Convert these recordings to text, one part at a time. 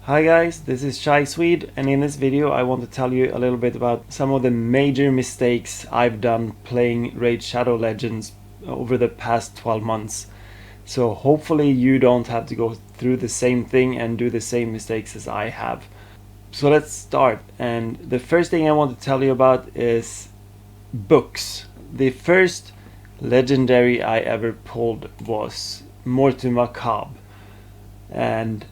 Hi guys, this is Shy Swede, and in this video I want to tell you a little bit about some of the major mistakes I've done playing Raid Shadow Legends over the past 12 months. So hopefully you don't have to go through the same thing and do the same mistakes as I have. So let's start, and the first thing I want to tell you about is books. The first legendary I ever pulled was Mortu Macabre, and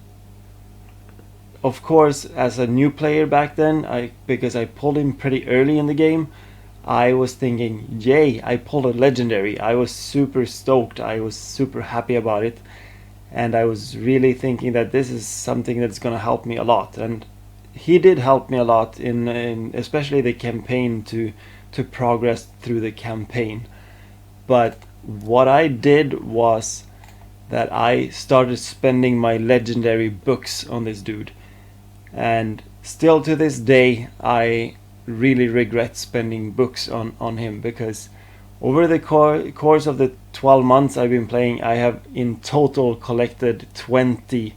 of course, as a new player back then, because I pulled him pretty early in the game, I was thinking, yay, I pulled a legendary. I was super stoked, I was super happy about it, and I was really thinking that this is something that's gonna help me a lot. And he did help me a lot in especially the campaign to progress through the campaign. But what I did was that I started spending my legendary books on this dude. And still to this day I really regret spending books on him, because over the course of the 12 months I've been playing, I have in total collected 20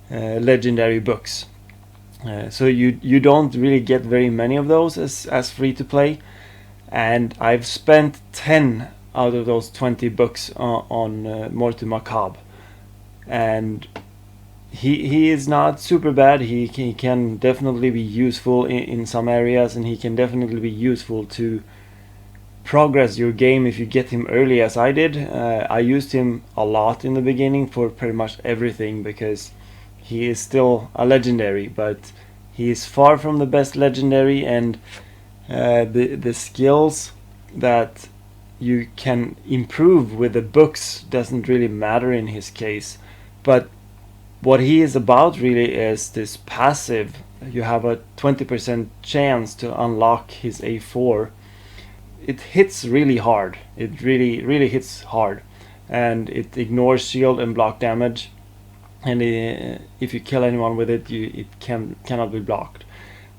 legendary books. So you don't really get very many of those as free to play, and I've spent 10 out of those 20 books on Mortu Macabre. And he is not super bad. He can definitely be useful in some areas, and he can definitely be useful to progress your game if you get him early, as I did. I used him a lot in the beginning for pretty much everything, because he is still a legendary, but he is far from the best legendary, and the skills that you can improve with the books doesn't really matter in his case. But what he is about really is this passive. You have a 20% chance to unlock his A4. It hits really hard. It really hits hard, and it ignores shield and block damage. And if you kill anyone with it, it cannot be blocked.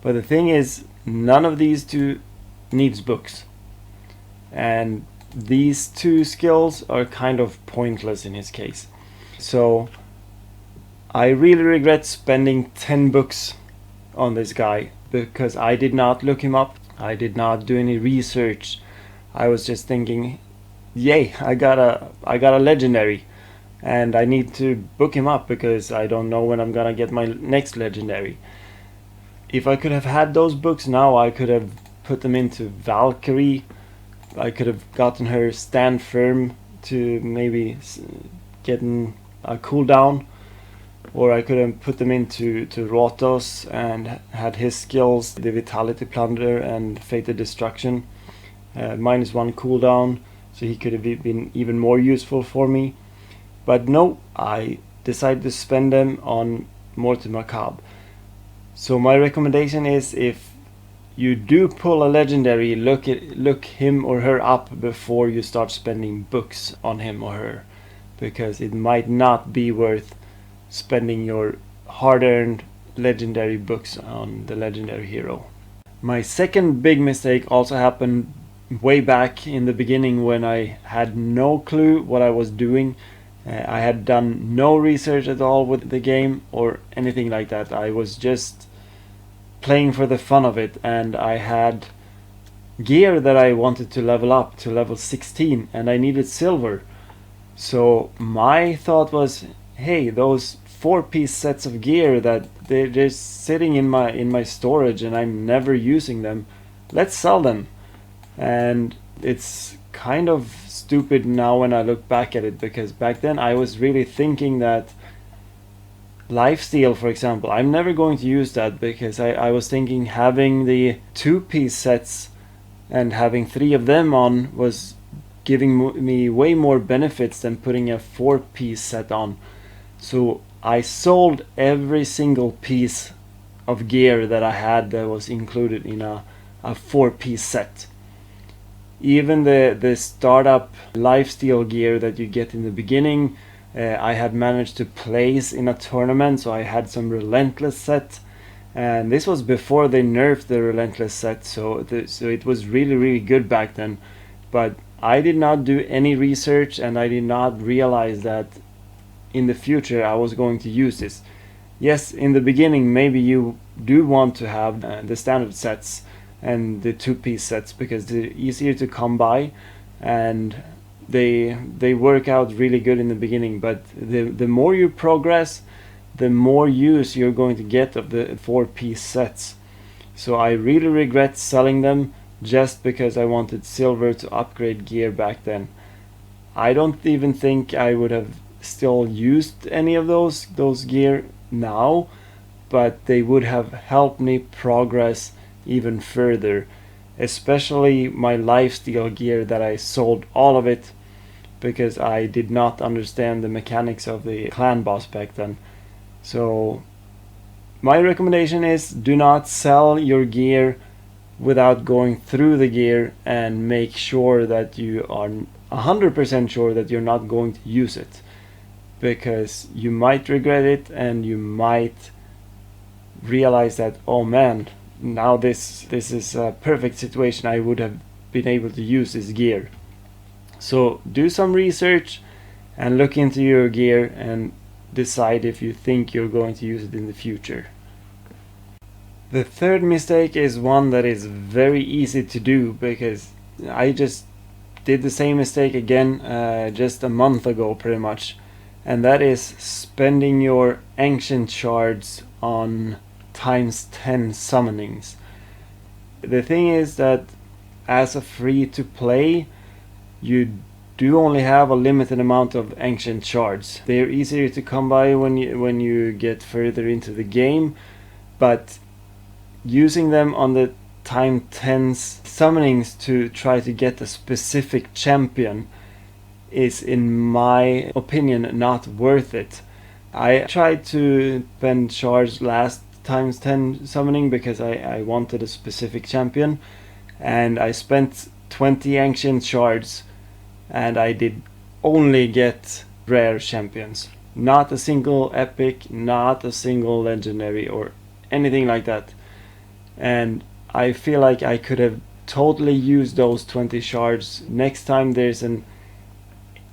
But the thing is, none of these two needs books, and these two skills are kind of pointless in his case. So I really regret spending 10 books on this guy, because I did not look him up. I did not do any research. I was just thinking, yay, I got a legendary, and I need to book him up because I don't know when I'm gonna get my next legendary. If I could have had those books now, I could have put them into Valkyrie. I could have gotten her Stand Firm to maybe getting a cooldown, or I could have put them into Rotos and had his skills, the Vitality Plunder and Fated Destruction, -1 cooldown, so he could have been even more useful for me. But no, I decided to spend them on Mortu Macabre. So my recommendation is, if you do pull a legendary, look him or her up before you start spending books on him or her, because it might not be worth spending your hard-earned legendary books on the legendary hero. My second big mistake also happened way back in the beginning, when I had no clue what I was doing. I had done no research at all with the game or anything like that. I was just playing for the fun of it, and I had gear that I wanted to level up to level 16, and I needed silver. So my thought was, hey, those 4-piece sets of gear that they're just sitting in my storage and I'm never using them, let's sell them. And it's kind of stupid now when I look back at it, because back then I was really thinking that lifesteal, for example, I'm never going to use that, because I was thinking having the 2-piece sets and having 3 of them on was giving me way more benefits than putting a 4-piece set on. So I sold every single piece of gear that I had that was included in a 4-piece set. Even the startup lifesteal gear that you get in the beginning, I had managed to place in a tournament, so I had some Relentless set, and this was before they nerfed the Relentless set, so it was really good back then. But I did not do any research, and I did not realize that in the future I was going to use this. Yes, in the beginning maybe you do want to have the standard sets and the two-piece sets because they're easier to come by, and they work out really good in the beginning. But the more you progress, the more use you're going to get of the four-piece sets. So I really regret selling them just because I wanted silver to upgrade gear back then. I don't even think I would have still used any of those gear now, but they would have helped me progress even further, especially my lifesteal gear that I sold all of it because I did not understand the mechanics of the clan boss back then. So my recommendation is do not sell your gear without going through the gear and make sure that you are 100% sure that you're not going to use it, because you might regret it and you might realize that, oh man, now this is a perfect situation, I would have been able to use this gear. So do some research and look into your gear and decide if you think you're going to use it in the future. The third mistake is one that is very easy to do because I just did the same mistake again just a month ago pretty much, and that is spending your ancient shards on times 10 summonings. The thing is that as a free to play, you do only have a limited amount of ancient shards. They're easier to come by when you get further into the game, but using them on the time 10s summonings to try to get a specific champion is, in my opinion, not worth it. I tried to spend shards last times 10 summoning because I wanted a specific champion, and I spent 20 ancient shards and I did only get rare champions. Not a single epic, not a single legendary or anything like that. And I feel like I could have totally used those 20 shards next time there's an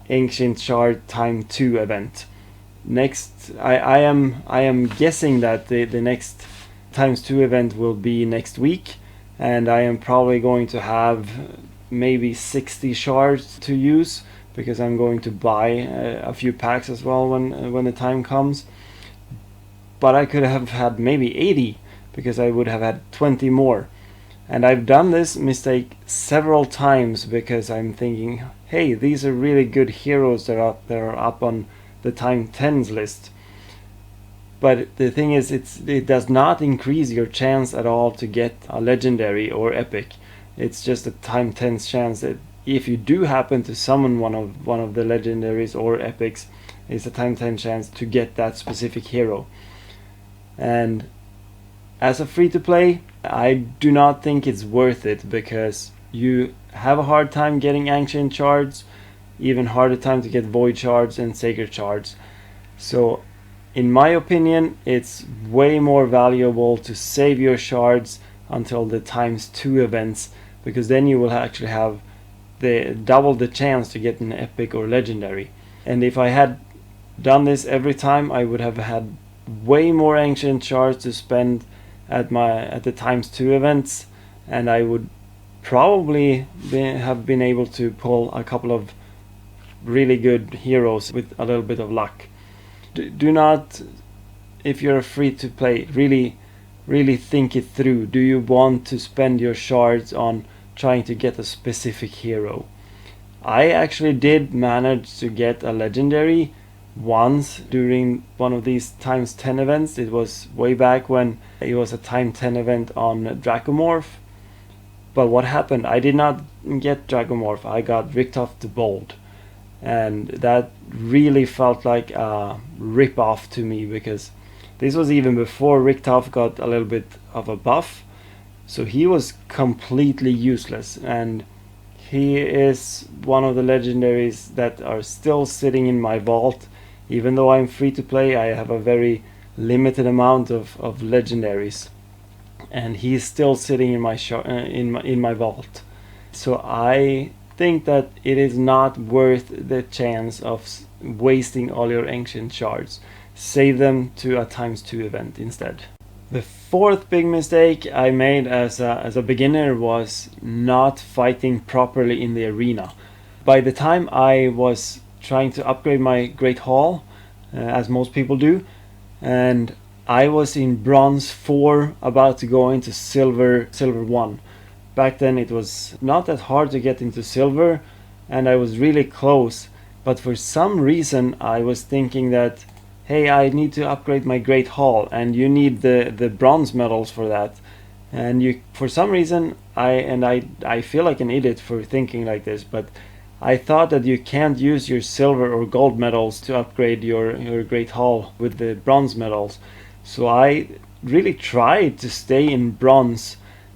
ancient shard time 2 event. Next, I am guessing that the next times 2 event will be next week, and I am probably going to have maybe 60 shards to use because I'm going to buy a few packs as well when the time comes. But I could have had maybe 80 because I would have had 20 more. And I've done this mistake several times because I'm thinking, hey, these are really good heroes that are up on the time 10s list. But the thing is, it does not increase your chance at all to get a legendary or epic. It's just a time 10's chance that if you do happen to summon one of the legendaries or epics, it's a time 10 chance to get that specific hero. And as a free to play, I do not think it's worth it because you have a hard time getting ancient shards, even harder time to get void shards and sacred shards. So in my opinion, it's way more valuable to save your shards until the times 2 events, because then you will actually have double the chance to get an epic or legendary. And if I had done this every time, I would have had way more ancient shards to spend at the times 2 events, and I would probably have been able to pull a couple of really good heroes with a little bit of luck. Do not, if you're free to play, really think it through. Do you want to spend your shards on trying to get a specific hero? I actually did manage to get a legendary once during one of these times 10 events. It was way back when it was a time 10 event on Dracomorph. But what happened? I did not get Dracomorph, I got Richtof the Bold. And that really felt like a rip-off to me, because this was even before Richtof got a little bit of a buff. So he was completely useless, and he is one of the legendaries that are still sitting in my vault. Even though I'm free to play, I have a very limited amount of legendaries, and he's still sitting in my in my vault. So I think that it is not worth the chance of wasting all your ancient shards. save them to a ×2 event instead. The fourth big mistake I made as a beginner was not fighting properly in the arena. By the time I was trying to upgrade my Great Hall, as most people do, and I was in bronze 4 about to go into silver 1. Back then it was not that hard to get into silver and I was really close, but for some reason I was thinking that, hey, I need to upgrade my Great Hall and you need the bronze medals for that. And for some reason I feel like an idiot for thinking like this, but I thought that you can't use your silver or gold medals to upgrade your Great Hall with the bronze medals. So I really tried to stay in bronze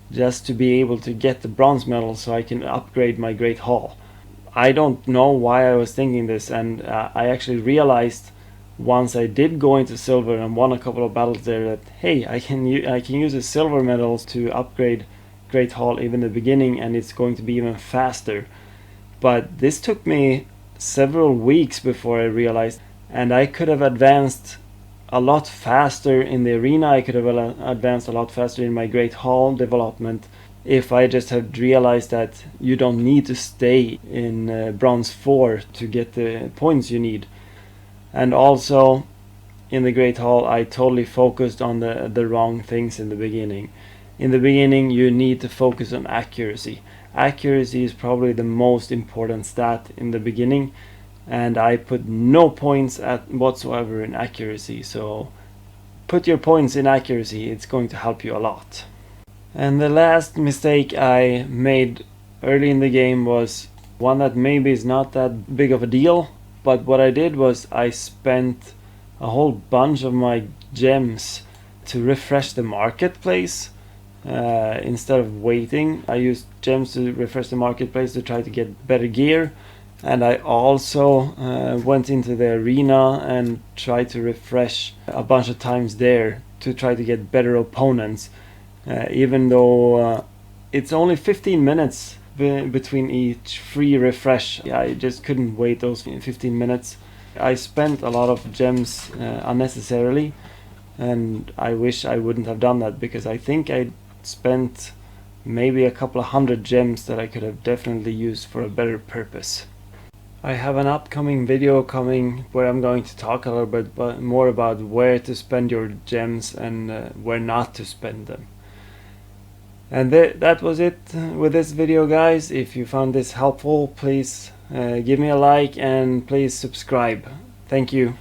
just to be able to get the bronze medal so I can upgrade my Great Hall. I don't know why I was thinking this, and I actually realized once I did go into silver and won a couple of battles there that, hey, I can use the silver medals to upgrade Great Hall even in the beginning, and it's going to be even faster. But this took me several weeks before I realized, and I could have advanced a lot faster in the arena. I could have advanced a lot faster in my Great Hall development if I just had realized that you don't need to stay in bronze 4 to get the points you need. And also in the Great Hall I totally focused on the wrong things in the beginning. In the beginning you need to focus on accuracy. Accuracy is probably the most important stat in the beginning, and I put no points whatsoever in accuracy. So put your points in accuracy, it's going to help you a lot. And the last mistake I made early in the game was one that maybe is not that big of a deal, but what I did was I spent a whole bunch of my gems to refresh the marketplace. Instead of waiting, I used gems to refresh the marketplace to try to get better gear, and I also went into the arena and tried to refresh a bunch of times there to try to get better opponents, even though it's only 15 minutes between each free refresh. I just couldn't wait those 15 minutes. I spent a lot of gems unnecessarily, and I wish I wouldn't have done that, because I think I spent maybe a couple of 100 gems that I could have definitely used for a better purpose. I have an upcoming video coming where I'm going to talk a little bit more about where to spend your gems and where not to spend them. And that was it with this video, guys. If you found this helpful, please give me a like and please subscribe. Thank you.